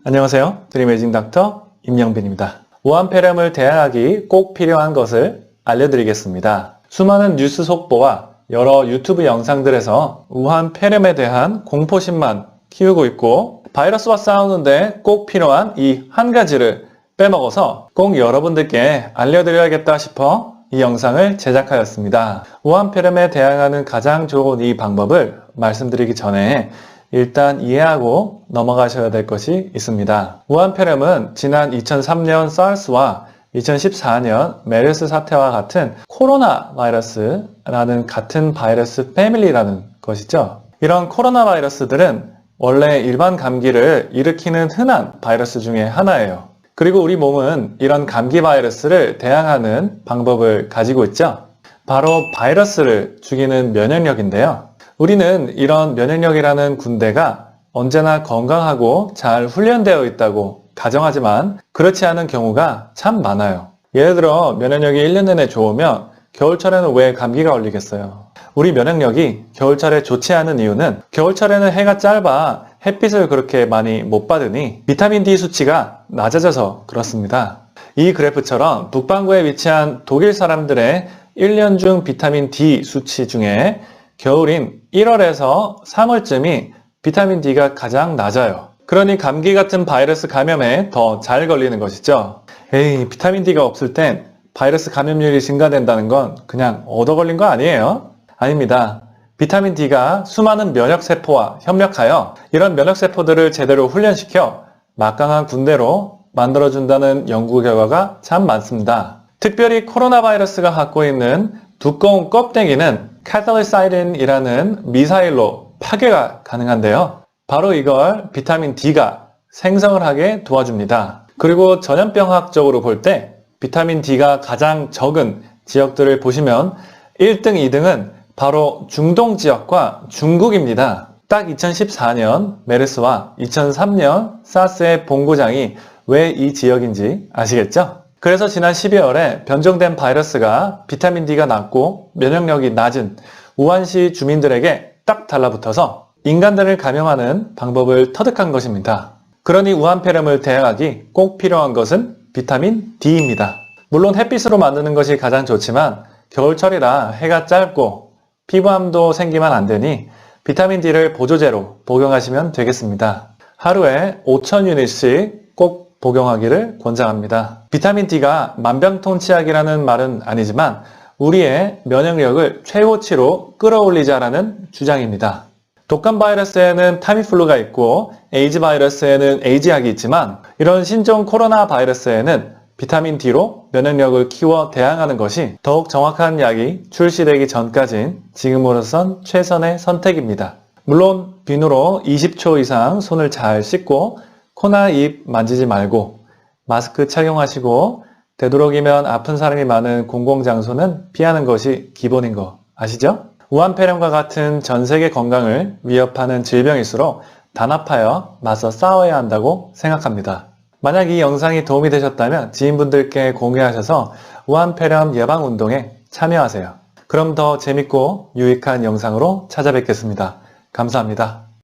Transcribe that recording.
안녕하세요. 드림에이징 닥터 임영빈입니다. 우한폐렴을 대항하기 꼭 필요한 것을 알려드리겠습니다. 수많은 뉴스 속보와 여러 유튜브 영상들에서 우한폐렴에 대한 공포심만 키우고 있고 바이러스와 싸우는데 꼭 필요한 이 한 가지를 빼먹어서 꼭 여러분들께 알려드려야겠다 싶어 이 영상을 제작하였습니다. 우한폐렴에 대항하는 가장 좋은 이 방법을 말씀드리기 전에 일단 이해하고 넘어가셔야 될 것이 있습니다. 우한폐렴은 지난 2003년 사르스와 2014년 메르스 사태와 같은 코로나 바이러스라는 같은 바이러스 패밀리라는 것이죠. 이런 코로나 바이러스들은 원래 일반 감기를 일으키는 흔한 바이러스 중에 하나예요. 그리고 우리 몸은 이런 감기 바이러스를 대항하는 방법을 가지고 있죠. 바로 바이러스를 죽이는 면역력인데요. 우리는 이런 면역력이라는 군대가 언제나 건강하고 잘 훈련되어 있다고 가정하지만 그렇지 않은 경우가 참 많아요. 예를 들어 면역력이 1년 내내 좋으면 겨울철에는 왜 감기가 걸리겠어요? 우리 면역력이 겨울철에 좋지 않은 이유는 겨울철에는 해가 짧아 햇빛을 그렇게 많이 못 받으니 비타민 D 수치가 낮아져서 그렇습니다. 이 그래프처럼 북반구에 위치한 독일 사람들의 1년 중 비타민 D 수치 중에 겨울인 1월에서 3월쯤이 비타민 D가 가장 낮아요. 그러니 감기 같은 바이러스 감염에 더 잘 걸리는 것이죠. 에이, 비타민 D가 없을 땐 바이러스 감염률이 증가된다는 건 그냥 얻어 걸린 거 아니에요? 아닙니다. 비타민 D가 수많은 면역세포와 협력하여 이런 면역세포들을 제대로 훈련시켜 막강한 군대로 만들어준다는 연구 결과가 참 많습니다. 특별히 코로나 바이러스가 갖고 있는 두꺼운 껍데기는 카탈리사이딘이라는 미사일로 파괴가 가능한데요. 바로 이걸 비타민 D가 생성을 하게 도와줍니다. 그리고 전염병학적으로 볼 때 비타민 D가 가장 적은 지역들을 보시면 1등, 2등은 바로 중동 지역과 중국입니다. 딱 2014년 메르스와 2003년 사스의 본고장이 왜 이 지역인지 아시겠죠? 그래서 지난 12월에 변종된 바이러스가 비타민 D가 낮고 면역력이 낮은 우한시 주민들에게 딱 달라붙어서 인간들을 감염하는 방법을 터득한 것입니다. 그러니 우한폐렴을 대항하기 꼭 필요한 것은 비타민 D입니다. 물론 햇빛으로 만드는 것이 가장 좋지만 겨울철이라 해가 짧고 피부암도 생기면 안 되니 비타민 D를 보조제로 복용하시면 되겠습니다. 하루에 5,000유닛씩 꼭 복용하기를 권장합니다. 비타민 D가 만병통치약이라는 말은 아니지만 우리의 면역력을 최고치로 끌어올리자라는 주장입니다. 독감 바이러스에는 타미플루가 있고 에이즈 바이러스에는 에이즈약이 있지만 이런 신종 코로나 바이러스에는 비타민 D로 면역력을 키워 대항하는 것이 더욱 정확한 약이 출시되기 전까진 지금으로선 최선의 선택입니다. 물론 비누로 20초 이상 손을 잘 씻고 코나 입 만지지 말고 마스크 착용하시고 되도록이면 아픈 사람이 많은 공공장소는 피하는 것이 기본인 거 아시죠? 우한폐렴과 같은 전 세계 건강을 위협하는 질병일수록 단합하여 맞서 싸워야 한다고 생각합니다. 만약 이 영상이 도움이 되셨다면 지인분들께 공유하셔서 우한폐렴 예방운동에 참여하세요. 그럼 더 재밌고 유익한 영상으로 찾아뵙겠습니다. 감사합니다.